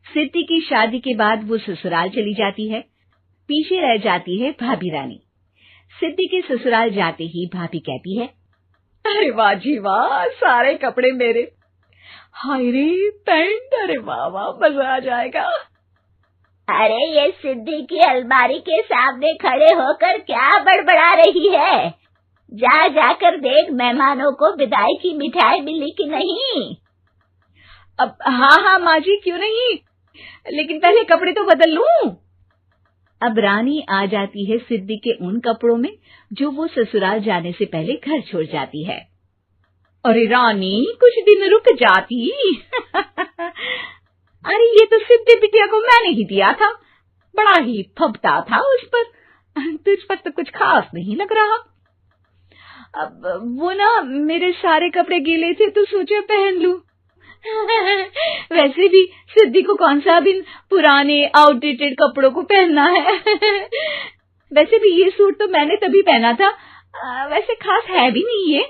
सिद्धि की शादी के बाद वो ससुराल चली जाती है। पीछे रह जाती है भाभी रानी। सिद्धि के ससुराल जाते ही भाभी कहती है, अरे वाह जी वाह, सारे कपड़े मेरे। हाय रे पैंट, अरे वाह वाह, मजा आ जाएगा। अरे ये सिद्धि की अलमारी के सामने खड़े होकर क्या बड़बड़ा रही है? जा जाकर देख मेहमानों को विदाई की मिठाई मिली कि नहीं। अब हाँ माँ जी, क्यों नहीं, लेकिन पहले कपड़े तो बदल लूं। अब रानी आ जाती है सिद्धि के उन कपड़ों में जो वो ससुराल जाने से पहले घर छोड़ जाती है। अरे रानी, कुछ दिन रुक जाती। अरे ये तो सिद्धि बिटिया को मैंने ही दिया था, बड़ा ही फबता था उस पर, तुझ पर तो कुछ खास नहीं लग रहा। अब वो ना मेरे सारे कपड़े गीले थे तो सोचे पहन लूं। वैसे भी सिद्धि को कौन सा भी पुराने आउटडेटेड कपड़ों को पहनना है। वैसे भी ये सूट तो मैंने तभी पहना था, वैसे खास है भी नहीं ये।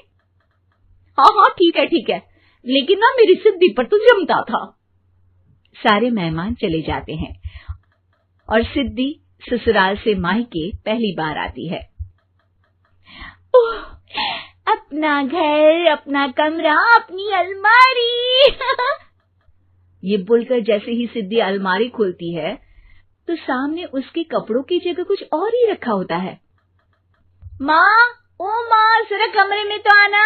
हाँ ठीक है, लेकिन ना मेरी सिद्धि पर तो जमता था। सारे मेहमान चले जाते हैं और सिद्धि ससुराल से मायके पहली बार आती है। अपना घर, अपना कमरा, अपनी अलमारी। ये बोलकर जैसे ही सिद्धि अलमारी खोलती है तो सामने उसके कपड़ों की जगह कुछ और ही रखा होता है। माँ, ओ माँ, जरा कमरे में तो आना।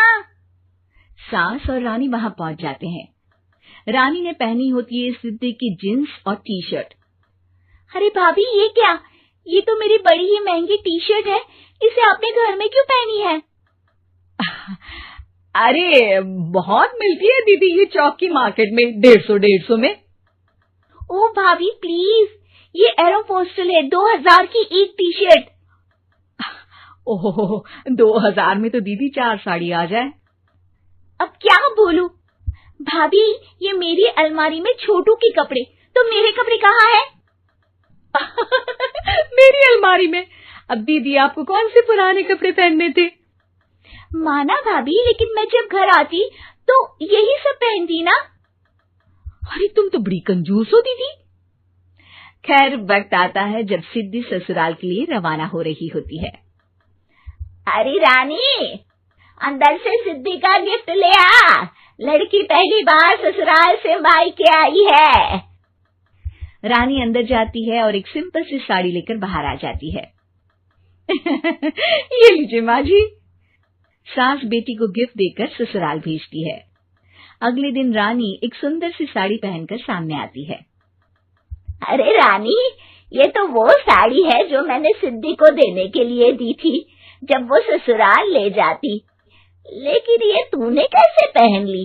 सास और रानी वहां पहुंच जाते हैं। रानी ने पहनी होती है सिद्धि की जींस और टी शर्ट। अरे भाभी, ये क्या? ये तो मेरी बड़ी ही महंगी टी शर्ट है, इसे आपने घर में क्यों पहनी है? अरे बहुत मिलती है दीदी ये चौक की मार्केट में, 150 में। ओ भाभी प्लीज, ये एरोपोस्टल है, 2000 की एक टी शर्ट। ओहो, 2000 में तो दीदी 4 साड़ी आ जाए। अब क्या बोलूं? भाभी, ये मेरी अलमारी में छोटू के कपड़े, तो मेरे कपड़े कहाँ हैं? मेरी अलमारी में? अब दीदी आपको कौन से पुराने कपड़े पहनने थे? माना भाभी, लेकिन मैं जब घर आती तो यही सब पहनती ना। अरे तुम तो बड़ी कंजूस हो दीदी। खैर, वक्त आता है जब सिद्धि ससुराल के लिए रवाना हो रही होती है। अरे रानी, अंदर से सिद्धि का गिफ्ट ले आ, लड़की पहली बार ससुराल से मायके आई है। रानी अंदर जाती है और एक सिंपल सी साड़ी लेकर बाहर आ जाती है। ये लीजिए माँ जी। सास बेटी को गिफ्ट देकर ससुराल भेजती है। अगले दिन रानी एक सुंदर सी साड़ी पहनकर सामने आती है। अरे रानी, ये तो वो साड़ी है जो मैंने सिद्धि को देने के लिए दी थी जब वो ससुराल ले जाती, लेकिन ये तूने कैसे पहन ली?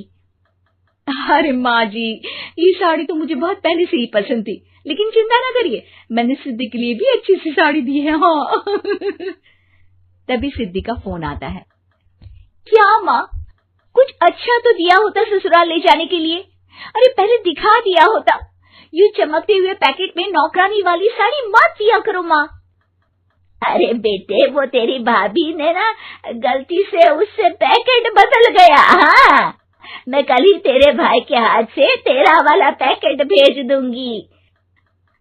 अरे माँ जी, ये साड़ी तो मुझे बहुत पहले से ही पसंद थी, लेकिन चिंता ना करिए, मैंने सिद्धि के लिए भी अच्छी सी साड़ी दी है। हाँ। तभी सिद्धि का फोन आता है। क्या माँ, कुछ अच्छा तो दिया होता ससुराल ले जाने के लिए। अरे पहले दिखा दिया होता। ये चमकते हुए पैकेट में नौकरानी वाली साड़ी मत दिया करो माँ। अरे बेटे, वो तेरी भाभी ने ना गलती से उससे पैकेट बदल गया। हाँ, मैं कल ही तेरे भाई के हाथ से तेरा वाला पैकेट भेज दूंगी।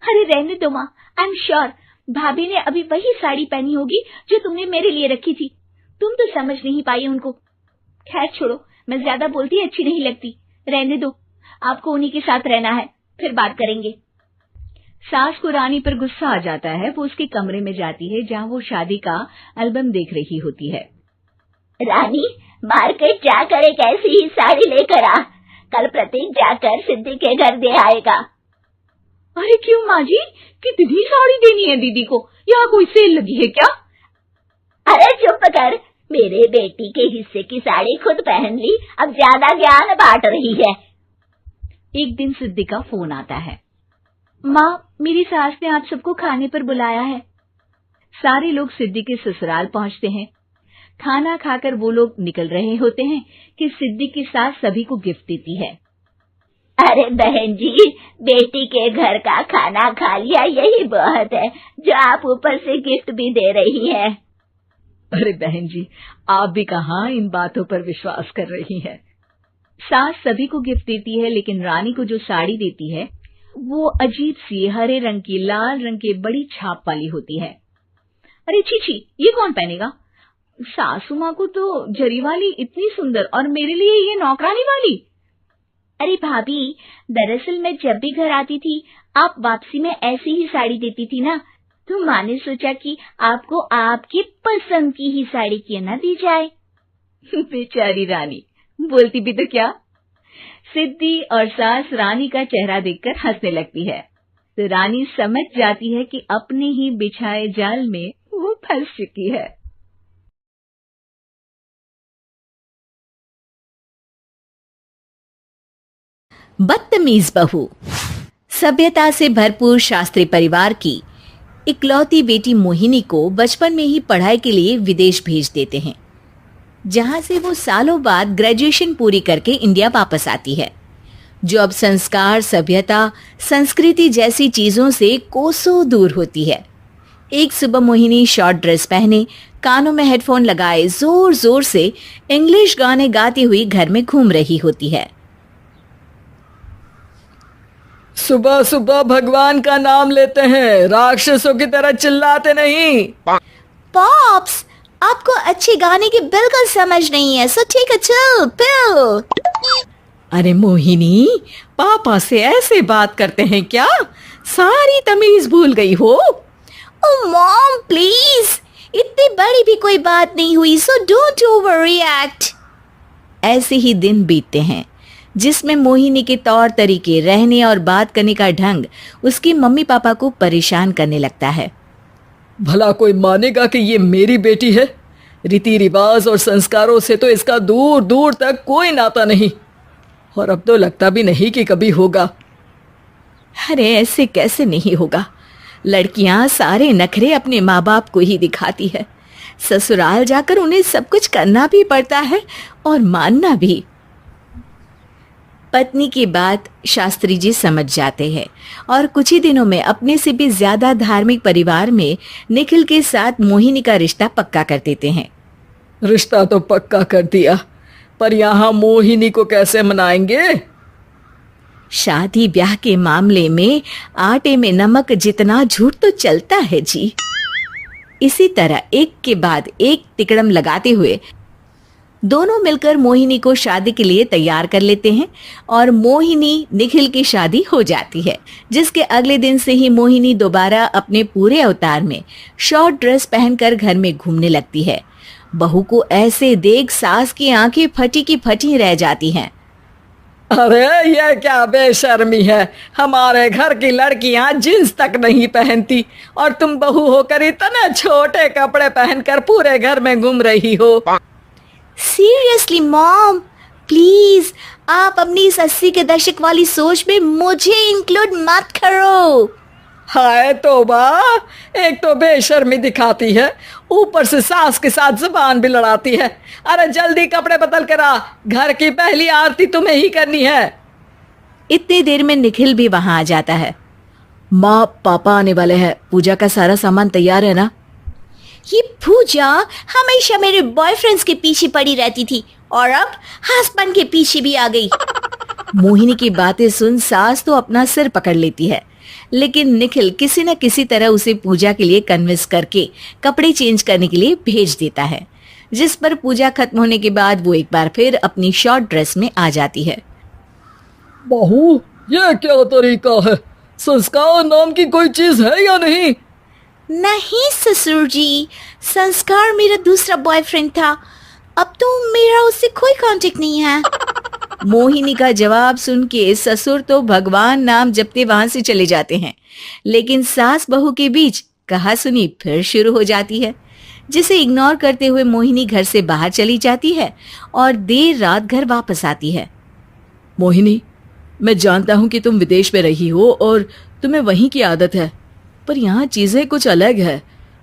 अरे रहने दो माँ, आई एम श्योर भाभी ने अभी वही साड़ी पहनी होगी जो तुमने मेरे लिए रखी थी। तुम तो समझ नहीं पाई उनको। खैर छोड़ो, मैं ज्यादा बोलती अच्छी नहीं लगती, रहने दो, आपको उन्हीं के साथ रहना है, फिर बात करेंगे। सास को रानी पर गुस्सा आ जाता है। वो उसके कमरे में जाती है जहाँ वो शादी का एल्बम देख रही होती है। रानी, मार्केट जाकर एक ऐसी ही साड़ी लेकर आ, कल प्रतीक जाकर सिद्धि के घर दे आएगा। अरे क्यों माँ जी, कितनी साड़ी देनी है दीदी को? यहाँ कोई सेल लगी है क्या? अरे चुप कर, मेरे बेटी के हिस्से की साड़ी खुद पहन ली, अब ज्यादा ज्ञान बांट रही है। एक दिन सिद्धि का फोन आता है। माँ, मेरी सास ने आप सबको खाने पर बुलाया है। सारे लोग सिद्धि के ससुराल पहुंचते हैं। खाना खाकर वो लोग निकल रहे होते हैं कि सिद्धि की सास सभी को गिफ्ट देती है। अरे बहन जी, बेटी के घर का खाना खा लिया, यही बहुत है जो आप ऊपर से गिफ्ट भी दे रही है। अरे बहन जी, आप भी कहाँ इन बातों पर विश्वास कर रही हैं। सास सभी को गिफ्ट देती है, लेकिन रानी को जो साड़ी देती है वो अजीब सी हरे रंग की लाल रंग के बड़ी छाप वाली होती है। अरे छी छी, ये कौन पहनेगा? सासू माँ को तो जरी वाली इतनी सुंदर, और मेरे लिए ये नौकरानी वाली। अरे भाभी, दरअसल मैं जब भी घर आती थी आप वापसी में ऐसी ही साड़ी देती थी ना, तो माँ ने सोचा कि आपको आपकी पसंद की ही साड़ी क्यों ना दी जाए। बेचारी रानी, बोलती भी तो क्या। सिद्धि और सास रानी का चेहरा देखकर हंसने लगती है, तो रानी समझ जाती है कि अपने ही बिछाए जाल में वो फंस चुकी है। बदतमीज बहू। सभ्यता से भरपूर शास्त्री परिवार की इकलौती बेटी मोहिनी को बचपन में ही पढ़ाई के लिए विदेश भेज देते हैं, जहां से वो सालों बाद ग्रेजुएशन पूरी करके इंडिया वापस आती है, जो अब संस्कार, सभ्यता, संस्कृति जैसी चीजों से कोसों दूर होती है। एक सुबह मोहिनी शॉर्ट ड्रेस पहने, कानों में हेडफोन लगाए जोर जोर से इंग्लिश गाने गाती हुई घर में घूम रही होती है। सुबह सुबह भगवान का नाम लेते हैं, राक्षसों की तरह चिल्लाते नहीं। पॉप्स, आपको अच्छे गाने की बिल्कुल समझ नहीं है, सो ठीक है, चिल पिल। अरे मोहिनी, पापा से ऐसे बात करते हैं क्या? सारी तमीज भूल गई हो। ओह मॉम प्लीज, इतनी बड़ी भी कोई बात नहीं हुई, सो डोंट ओवर रिएक्ट। ऐसे ही दिन बीतते हैं, जिसमें मोहिनी के तौर तरीके, रहने और बात करने का ढंग उसकी मम्मी पापा को परेशान करने लगता है। भला कोई मानेगा कि ये मेरी बेटी है? रीति रिवाज और संस्कारों से तो इसका दूर दूर तक कोई नाता नहीं, और अब तो लगता भी नहीं कि कभी होगा। अरे ऐसे कैसे नहीं होगा? लड़कियां सारे नखरे अपने माँ बाप को ही दिखाती है। ससुराल जाकर उन्हें सब कुछ करना भी पड़ता है और मानना भी। पत्नी की बात शास्त्री जी समझ जाते हैं और कुछ ही दिनों में अपने से भी ज्यादा धार्मिक परिवार में निखिल के साथ मोहिनी का रिश्ता पक्का कर देते हैं। रिश्ता तो पक्का कर दिया, पर यहाँ मोहिनी को कैसे मनाएंगे? शादी ब्याह के मामले में आटे में नमक जितना झूठ तो चलता है जी। इसी तरह एक के बाद एक तिकड़म लगाते हुए दोनों मिलकर मोहिनी को शादी के लिए तैयार कर लेते हैं और मोहिनी निखिल की शादी हो जाती है, जिसके अगले दिन से ही मोहिनी दोबारा अपने पूरे अवतार में शॉर्ट ड्रेस पहनकर घर में घूमने लगती है। बहू को ऐसे देख सास की आंखें फटी की फटी रह जाती हैं। अरे ये क्या बेशर्मी है, हमारे घर की लड़कियां जींस तक नहीं पहनती और तुम बहू होकर इतने छोटे कपड़े पहनकर पूरे घर में घूम रही हो। सीरियसली मॉम, प्लीज आप अपनी इस 80 के दशक वाली सोच में मुझे इंक्लूड मत करो। हाय तौबा, एक तो बेशर्मी दिखाती है, ऊपर से सास के साथ जुबान भी लड़ाती है। अरे जल्दी कपड़े बदल कर आ, घर की पहली आरती तुम्हें ही करनी है। इतनी देर में निखिल भी वहां आ जाता है। माँ पापा आने वाले हैं, पूजा का सारा सामान तैयार है ना? ये पूजा हमेशा मेरे बॉयफ्रेंड्स के पीछे पड़ी रहती थी और अब हस्बैंड के पीछे भी आ गई। मोहिनी की बातें सुन सास तो अपना सिर पकड़ लेती है, लेकिन निखिल किसी न किसी तरह उसे पूजा के लिए कन्विंस करके कपड़े चेंज करने के लिए भेज देता है, जिस पर पूजा खत्म होने के बाद वो एक बार फिर अपनी शॉर्ट ड्रेस में आ जाती है। बहू, ये क्या तरीका है? संस्कार नाम की कोई चीज है या नहीं? नहीं ससुर जी, संस्कार मेरा दूसरा बॉयफ्रेंड था, अब तो मेरा उससे कोई कांटेक्ट नहीं है। मोहिनी का जवाब सुन के ससुर तो भगवान नाम जपते वहां से चले जाते हैं, लेकिन सास बहू के बीच कहासुनी फिर शुरू हो जाती है, जिसे इग्नोर करते हुए मोहिनी घर से बाहर चली जाती है और देर रात घर वापस आती है। मोहिनी, मैं जानता हूँ कि तुम विदेश में रही हो और तुम्हें वहीं की आदत है, पर यहाँ चीजें कुछ अलग है।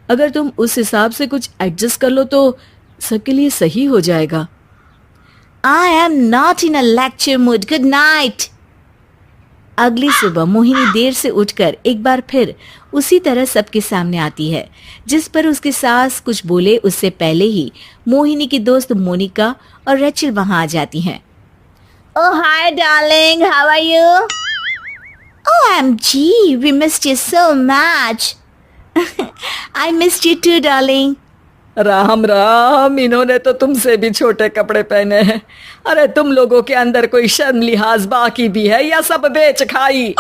अगर तुम उस हिसाब से कुछ एडजस्ट कर लो तो सबके लिए सही हो जाएगा। I am not in a lecture mood. Good night. अगली सुबह मोहिनी देर से उठकर एक बार फिर उसी तरह सबके सामने आती है, जिस पर उसकी सास कुछ बोले उससे पहले ही मोहिनी की दोस्त मोनिका और रेचल वहां आ जाती हैं। Oh hi darling, how are you? OMG, we missed you so much. I missed you too, darling. Ram Ram, इन्होंने तो तुमसे भी छोटे कपड़े पहने हैं। अरे तुम लोगों के अंदर कोई शर्म लिहाज बाकी भी है या सब बेच खाई?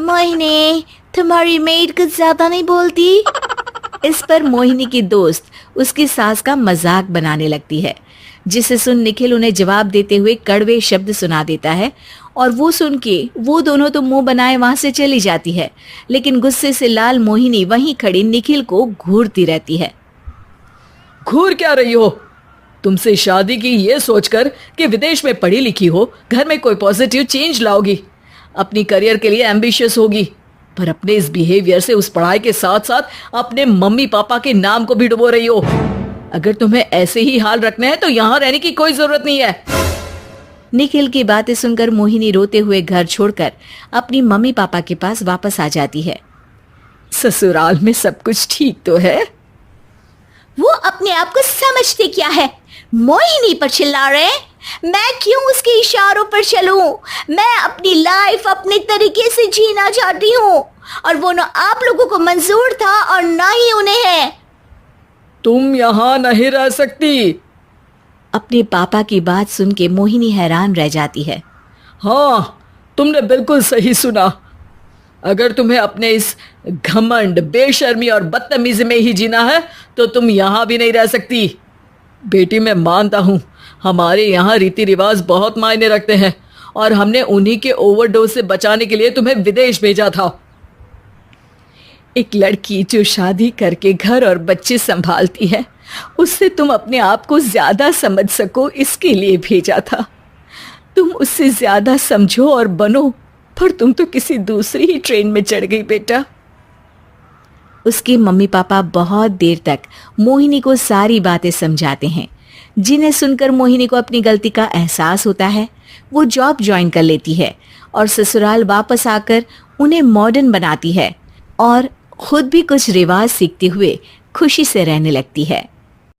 मोहिनी, तुम्हारी मेड कुछ ज्यादा नहीं बोलती? इस पर मोहिनी की दोस्त उसकी सास का मजाक बनाने लगती है, जिसे सुन निखिल उन्हें जवाब देते हुए कड़वे शब्द सुना देता है और वो सुन के वो दोनों तो मुंह बनाए वहां से चली जाती है, लेकिन गुस्से से लाल मोहिनी वहीं खड़ी निखिल को घूरती रहती है। घूर क्या रही हो? तुमसे शादी की ये सोचकर कि विदेश में पढ़ी लिखी हो, घर में कोई पॉजिटिव चेंज लाओगी, अपनी करियर के लिए एम्बिशियस होगी, पर अपने इस बिहेवियर से उस पढ़ाई के साथ साथ अपने मम्मी पापा के नाम को भी डुबो रही हो। अगर तुम्हें ऐसे ही हाल रखने हैं तो यहाँ रहने की कोई जरूरत नहीं है। निखिल की बातें सुनकर मोहिनी रोते हुए घर छोड़कर अपनी मम्मी पापा के पास वापस आ जाती है। ससुराल में सब कुछ ठीक तो है? वो अपने आप को समझते क्या है? मोहिनी पर चिल्ला रहे? मैं क्यों उसके इशारों पर चलूं? मैं अपनी लाइफ अपने तरीके से जीना चाहती हूँ और वो ना आप लोगों को मंजूर था और ना ही उन्हें है। तुम यहाँ नहीं रह सकती। अपने पापा की बात सुन के मोहिनी हैरान रह जाती है। हाँ, तुमने बिल्कुल सही सुना। अगर तुम्हें अपने इस घमंड, बेशर्मी और बदतमीजी में ही जीना है तो तुम यहाँ भी नहीं रह सकती। बेटी, मैं मानता हूँ हमारे यहाँ रीति रिवाज बहुत मायने रखते हैं और हमने उन्हीं के ओवरडोज से बचाने के लिए तुम्हें विदेश भेजा था। एक लड़की जो शादी करके घर और बच्चे संभालती है, उससे तुम अपने आप को ज्यादा समझ सको इसके लिए भेजा था। तुम उससे ज्यादा समझो और बनो, पर तुम तो किसी दूसरी ही ट्रेन में चढ़ गई बेटा। उसके मम्मी पापा बहुत देर तक मोहिनी को सारी बातें समझाते हैं, जिन्हें सुनकर मोहिनी को अपनी गलती का एहसास होता है। वो जॉब ज्वाइन कर लेती है और ससुराल वापस आकर उन्हें मॉडर्न बनाती है और खुद भी कुछ रिवाज सीखते हुए खुशी से रहने लगती है।